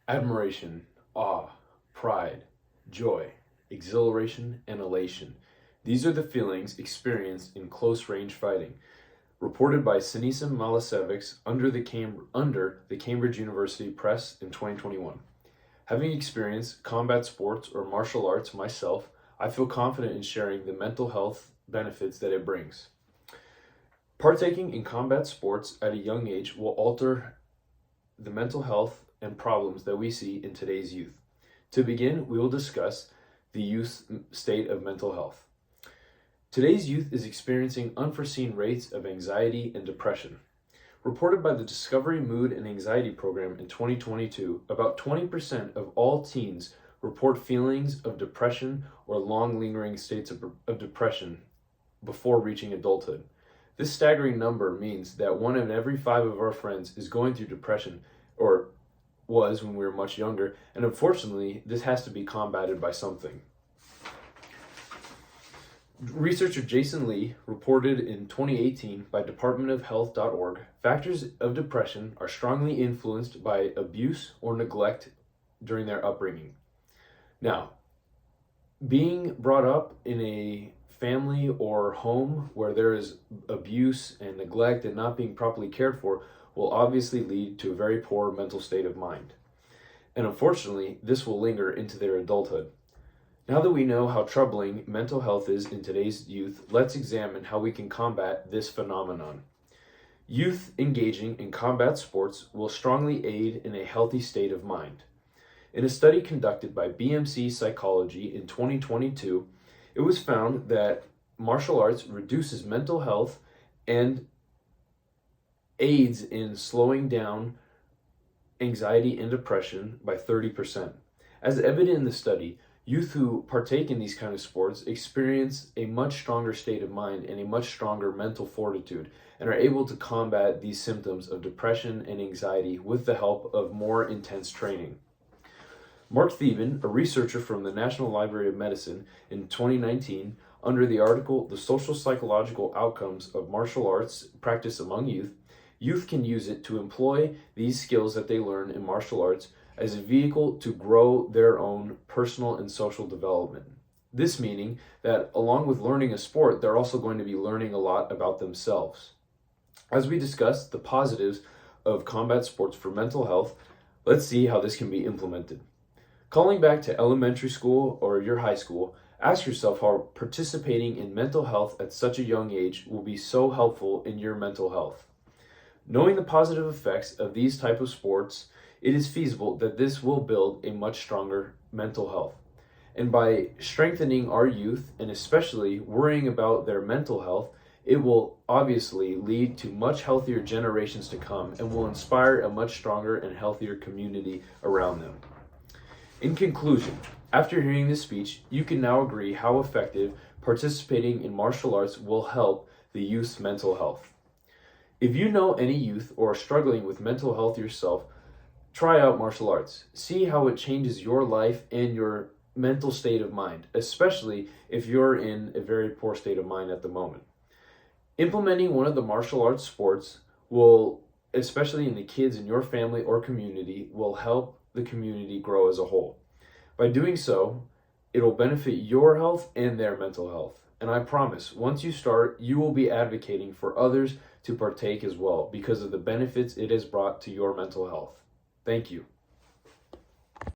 admiration, awe, pride, joy, exhilaration, and elation. These are the feelings experienced in close-range fighting, reported by Sinisa Malasevics under the Cambridge University Press in 2021. Having experienced combat sports or martial arts myself, I feel confident in sharing the mental health benefits that it brings. Partaking in combat sports at a young age will alter the mental health and problems that we see in today's youth. To begin, we will discuss the youth state of mental health. Today's youth is experiencing unforeseen rates of anxiety and depression. Reported by the Discovery Mood and Anxiety Program in 2022, about 20% of all teens report feelings of depression or long lingering states of depression before reaching adulthood. This staggering number means that 1 in every 5 of our friends is going through depression, or was when we were much younger, and unfortunately, this has to be combated by something. Researcher Jason Lee reported in 2018 by departmentofhealth.org, factors of depression are strongly influenced by abuse or neglect during their upbringing. Now, being brought up in a family or home where there is abuse and neglect and not being properly cared for will obviously lead to a very poor mental state of mind. And unfortunately, this will linger into their adulthood. Now that we know how troubling mental health is in today's youth, let's examine how we can combat this phenomenon. Youth engaging in combat sports will strongly aid in a healthy state of mind. In a study conducted by BMC Psychology in 2022, it was found that martial arts reduces mental health and aids in slowing down anxiety and depression by 30%. As evident in the study, youth who partake in these kind of sports experience a much stronger state of mind and a much stronger mental fortitude and are able to combat these symptoms of depression and anxiety with the help of more intense training. Mark Thieben, a researcher from the National Library of Medicine in 2019, under the article The Social Psychological Outcomes of Martial Arts Practice Among Youth can use it to employ these skills that they learn in martial arts as a vehicle to grow their own personal and social development. This meaning that along with learning a sport, they're also going to be learning a lot about themselves. As we discussed the positives of combat sports for mental health, let's see how this can be implemented. Calling back to elementary school or your high school, ask yourself how participating in mental health at such a young age will be so helpful in your mental health. Knowing the positive effects of these type of sports, it is feasible that this will build a much stronger mental health. And by strengthening our youth, and especially worrying about their mental health, it will obviously lead to much healthier generations to come and will inspire a much stronger and healthier community around them. In conclusion, after hearing this speech, you can now agree how effective participating in martial arts will help the youth's mental health. If you know any youth or are struggling with mental health yourself, try out martial arts. See how it changes your life and your mental state of mind, especially if you're in a very poor state of mind at the moment. Implementing one of the martial arts sports will, especially in the kids in your family or community, will help the community grow as a whole. By doing so, it'll benefit your health and their mental health. And I promise, once you start, you will be advocating for others to partake as well because of the benefits it has brought to your mental health. Thank you.